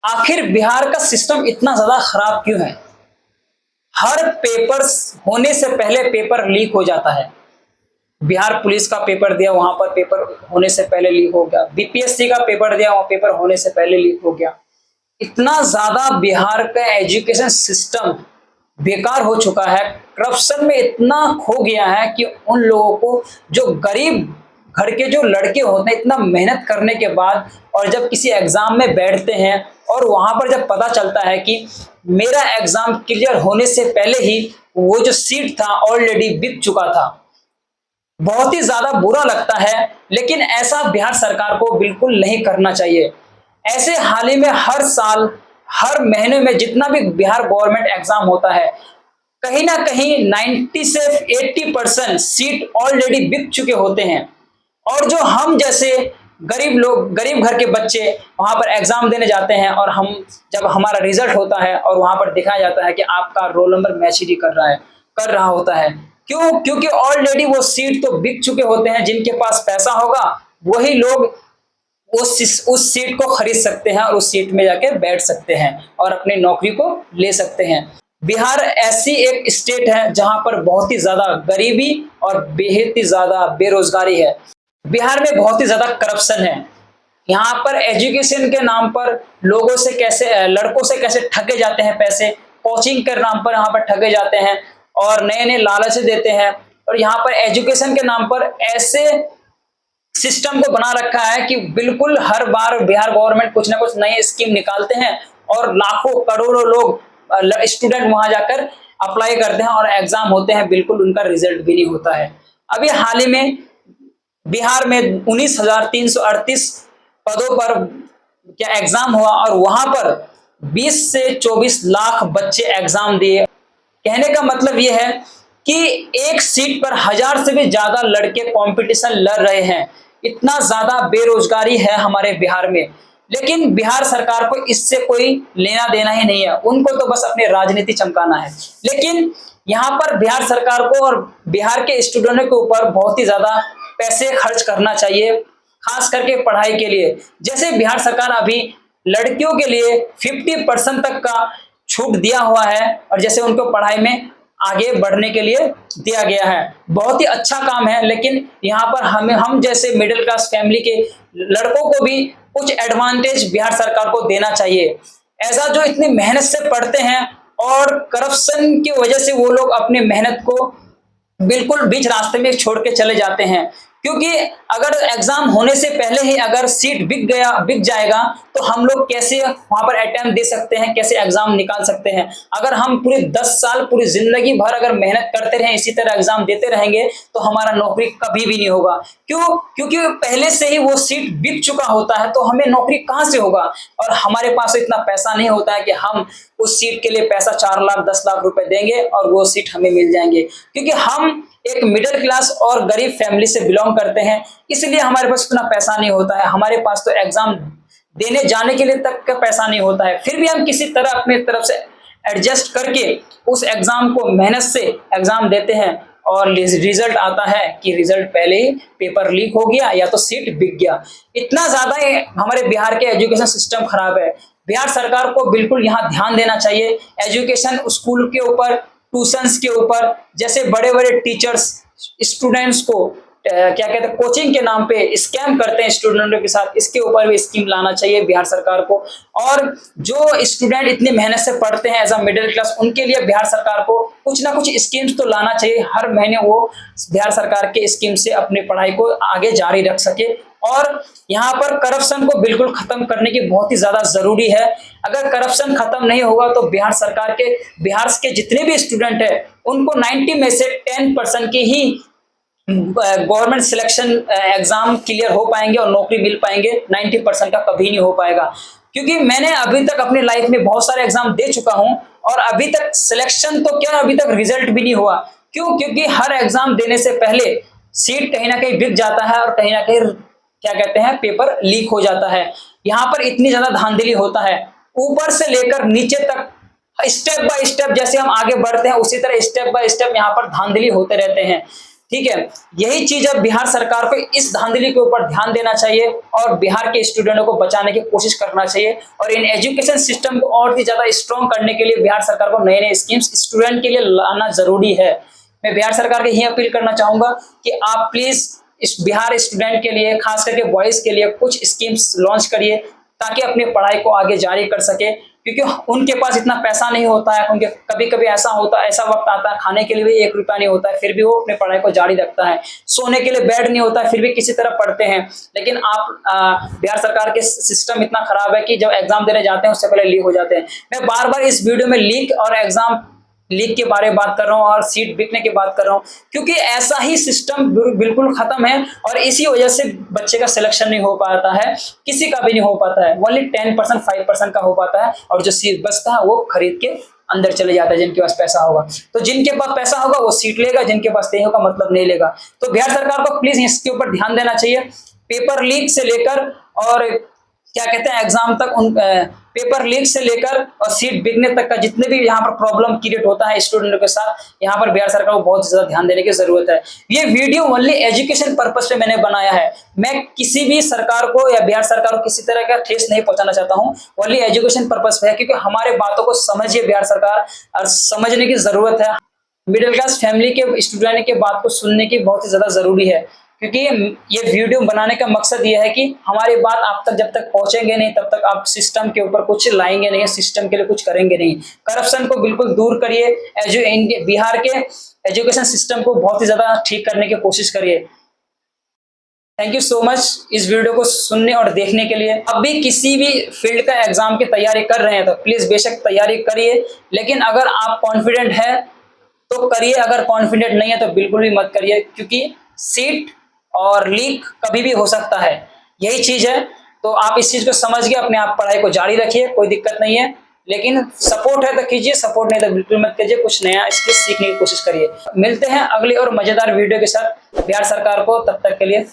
आखिर बिहार का सिस्टम इतना ज्यादा खराब क्यों है? हर पेपर होने से पहले पेपर लीक हो जाता है। बिहार पुलिस का पेपर दिया, वहां पर पेपर होने से पहले लीक हो गया। बीपीएससी का पेपर दिया, वहां पेपर होने से पहले लीक हो गया। इतना ज्यादा बिहार का एजुकेशन सिस्टम बेकार हो चुका है, करप्शन में इतना खो गया है कि उन लोगों को, जो गरीब घर के जो लड़के होते हैं, इतना मेहनत करने के बाद और जब किसी एग्जाम में बैठते हैं और वहां पर जब पता चलता है कि मेरा एग्जाम क्लियर होने से पहले ही वो जो सीट था ऑलरेडी बिक चुका था, बहुत ही ज्यादा बुरा लगता है। लेकिन ऐसा बिहार सरकार को बिल्कुल नहीं करना चाहिए। ऐसे हाल ही में हर साल, हर महीने में जितना भी बिहार गवर्नमेंट एग्जाम होता है, कहीं ना कहीं 90 से 80% सीट ऑलरेडी बिक चुके होते हैं। और जो हम जैसे गरीब लोग, गरीब घर के बच्चे वहां पर एग्जाम देने जाते हैं और हम जब हमारा रिजल्ट होता है और वहां पर दिखाया जाता है कि आपका रोल नंबर मैच ही नहीं कर रहा होता है। क्यों? क्योंकि ऑलरेडी वो सीट तो बिक चुके होते हैं। जिनके पास पैसा होगा वही लोग उस सीट को खरीद सकते हैं और उस सीट में जाके बैठ सकते हैं और अपनी नौकरी को ले सकते हैं। बिहार ऐसी एक स्टेट है जहां पर बहुत ही ज्यादा गरीबी और बेहद ही ज्यादा बेरोजगारी है। बिहार में बहुत ही ज्यादा करप्शन है। यहाँ पर एजुकेशन के नाम पर लोगों से कैसे, लड़कों से कैसे ठगे जाते हैं पैसे, कोचिंग के नाम पर यहाँ पर ठगे जाते हैं और नए नए लालच देते हैं। और यहाँ पर एजुकेशन के नाम पर ऐसे सिस्टम को बना रखा है कि बिल्कुल हर बार बिहार गवर्नमेंट कुछ ना कुछ नई स्कीम निकालते हैं और लाखों करोड़ों लोग, स्टूडेंट वहां जाकर अप्लाई करते हैं और एग्जाम होते हैं, बिल्कुल उनका रिजल्ट भी नहीं होता है। अभी हाल ही में बिहार में 19,338 पदों पर क्या एग्जाम हुआ और वहां पर 20 से 24 लाख बच्चे एग्जाम दिए। कहने का मतलब यह है कि एक सीट पर 1000 से भी ज्यादा लड़के कंपटीशन लड़ रहे हैं। इतना ज्यादा बेरोजगारी है हमारे बिहार में। लेकिन बिहार सरकार को इससे कोई लेना देना ही नहीं है, उनको तो बस अपनी राजनीति चमकाना है। लेकिन यहाँ पर बिहार सरकार को और बिहार के स्टूडेंटों के ऊपर बहुत ही ज्यादा पैसे खर्च करना चाहिए, खास करके पढ़ाई के लिए। जैसे बिहार सरकार अभी लड़कियों के लिए 50% तक का छूट दिया हुआ है और जैसे उनको पढ़ाई में आगे बढ़ने के लिए दिया गया है, बहुत ही अच्छा काम है। लेकिन यहाँ पर हम जैसे मिडिल क्लास फैमिली के लड़कों को भी कुछ एडवांटेज बिहार सरकार को देना चाहिए। ऐसा जो इतनी मेहनत से पढ़ते हैं और करप्शन की वजह से वो लोग अपनी मेहनत को बिल्कुल बीच रास्ते में छोड़ के चले जाते हैं। क्योंकि अगर एग्जाम होने से पहले ही अगर सीट बिक जाएगा तो हम लोग कैसे वहां पर अटेम्प्ट दे सकते हैं, कैसे एग्जाम निकाल सकते हैं? अगर हम पूरे 10 साल, पूरी जिंदगी भर अगर मेहनत करते रहें, इसी तरह एग्जाम देते रहेंगे तो हमारा नौकरी कभी भी नहीं होगा। क्यों? क्योंकि पहले से ही वो सीट बिक चुका होता है, तो हमें नौकरी कहां से होगा? और हमारे पास इतना पैसा नहीं होता है कि हम उस सीट के लिए पैसा 4 लाख 10 लाख रुपए देंगे और वो सीट हमें मिल जाएंगे। क्योंकि हम एक मिडिल क्लास और गरीब फैमिली से बिलोंग करते हैं, इसलिए हमारे पास उतना पैसा नहीं होता है। हमारे पास तो एग्जाम देने जाने के लिए तक का पैसा नहीं होता है, फिर भी हम किसी तरह अपनी तरफ से एडजस्ट करके उस एग्जाम को मेहनत से एग्जाम देते हैं और रिजल्ट आता है कि रिजल्ट पहले ही पेपर लीक हो गया या तो सीट बिक गया। इतना ज्यादा हमारे बिहार के एजुकेशन सिस्टम खराब है। बिहार सरकार को बिल्कुल यहाँ ध्यान देना चाहिए एजुकेशन, स्कूल के ऊपर, ट्यूशंस के ऊपर। जैसे बड़े बड़े टीचर्स स्टूडेंट्स को क्या कहते हैं, कोचिंग के नाम पे स्कैम करते हैं स्टूडेंटों के साथ, इसके ऊपर भी स्कीम लाना चाहिए बिहार सरकार को। और जो स्टूडेंट इतनी मेहनत से पढ़ते हैं एज अ मिडिल क्लास, उनके लिए बिहार सरकार को कुछ ना कुछ स्कीम्स तो लाना चाहिए। हर महीने वो बिहार सरकार के स्कीम से अपनी पढ़ाई को आगे जारी रख सके। और यहाँ पर करप्शन को बिल्कुल खत्म करने की बहुत ही ज्यादा जरूरी है। अगर करप्शन खत्म नहीं होगा तो बिहार के जितने भी स्टूडेंट है उनको 90 में से 10% के ही गवर्नमेंट सिलेक्शन एग्जाम क्लियर हो पाएंगे और नौकरी मिल पाएंगे। 90% का कभी नहीं हो पाएगा। क्योंकि मैंने अभी तक अपनी लाइफ में बहुत सारे एग्जाम दे चुका हूं और अभी तक सिलेक्शन तो क्या, अभी तक रिजल्ट भी नहीं हुआ। क्यों? क्योंकि हर एग्जाम देने से पहले सीट कहीं ना कहीं बिक जाता है और कहीं ना कहीं क्या कहते हैं, पेपर लीक हो जाता है। यहाँ पर इतनी ज्यादा धांधली होता है, ऊपर से लेकर नीचे तक स्टेप बाय स्टेप जैसे हम आगे बढ़ते हैं उसी तरह स्टेप बाय स्टेप यहाँ पर धांधली होते रहते हैं। ठीक है, यही चीज अब बिहार सरकार को इस धांधली के ऊपर ध्यान देना चाहिए और बिहार के स्टूडेंटों को बचाने की कोशिश करना चाहिए। और इन एजुकेशन सिस्टम को और भी ज्यादा स्ट्रॉन्ग करने के लिए बिहार सरकार को नए नए स्कीम्स स्टूडेंट के लिए लाना जरूरी है। मैं बिहार सरकार के यही अपील करना चाहूंगा कि आप प्लीज इस बिहार स्टूडेंट के लिए, खास करके बॉयज के लिए कुछ स्कीम्स लॉन्च करिए ताकि अपनी पढ़ाई को आगे जारी कर सके, क्योंकि उनके पास इतना पैसा नहीं होता है। उनके कभी कभी ऐसा वक्त आता है खाने के लिए भी 1 रुपया नहीं होता है, फिर भी वो अपनी पढ़ाई को जारी रखता है। सोने के लिए बेड नहीं होता है, फिर भी किसी तरह पढ़ते हैं। लेकिन आप बिहार सरकार के सिस्टम इतना खराब है कि जब एग्जाम देने जाते हैं उससे पहले लीक हो जाते हैं। मैं बार बार इस वीडियो में लीक और एग्जाम लीक के बारे में बात कर रहा हूँ और सीट बिकने की बात कर रहा हूँ, क्योंकि ऐसा ही सिस्टम बिल्कुल खत्म है और इसी वजह से बच्चे का सिलेक्शन नहीं हो पाता है, किसी का भी नहीं हो पाता है। ओनली 10% 5% का हो पाता है और जो सीट बचता है वो खरीद के अंदर चले जाता है जिनके पास पैसा होगा। तो जिनके पास पैसा होगा वो सीट लेगा, जिनके पास नहीं होगा मतलब नहीं लेगा। तो बिहार सरकार को प्लीज इसके ऊपर ध्यान देना चाहिए। पेपर लीक से लेकर और क्या कहते हैं एग्जाम तक, उन पेपर लीक से लेकर और सीट बिकने तक का जितने भी यहाँ पर प्रॉब्लम क्रिएट होता है स्टूडेंटों के साथ, यहाँ पर बिहार सरकार को बहुत ज्यादा ध्यान देने की जरूरत है। ये वीडियो ओनली एजुकेशन पर्पस पे मैंने बनाया है। मैं किसी भी सरकार को या बिहार सरकार को किसी तरह का ठेस नहीं पहुंचाना चाहता हूँ, ओनली एजुकेशन पर्पस पे है, क्योंकि हमारे बातों को समझिए बिहार सरकार, और समझने की जरूरत है। मिडिल क्लास फैमिली के स्टूडेंट के बात को सुनने की बहुत ही ज्यादा जरूरी है, क्योंकि ये वीडियो बनाने का मकसद ये है कि हमारी बात आप तक जब तक पहुंचेंगे नहीं तब तक आप सिस्टम के ऊपर कुछ लाएंगे नहीं, सिस्टम के लिए कुछ करेंगे नहीं। करप्शन को बिल्कुल दूर करिए, बिहार के एजुकेशन सिस्टम को बहुत ही ज्यादा ठीक करने की कोशिश करिए। थैंक यू सो मच इस वीडियो को सुनने और देखने के लिए। अब भी किसी भी फील्ड का एग्जाम की तैयारी कर रहे हैं तो प्लीज बेशक तैयारी करिए, लेकिन अगर आप कॉन्फिडेंट है तो करिए, अगर कॉन्फिडेंट नहीं है तो बिल्कुल भी मत करिए, क्योंकि सीट और लीक कभी भी हो सकता है, यही चीज है। तो आप इस चीज को समझ के अपने आप पढ़ाई को जारी रखिए, कोई दिक्कत नहीं है। लेकिन सपोर्ट है तो कीजिए, सपोर्ट नहीं तो बिल्कुल मत कीजिए, कुछ नया इसके सीखने की कोशिश करिए। मिलते हैं अगली और मजेदार वीडियो के साथ बिहार सरकार को, तब तक के लिए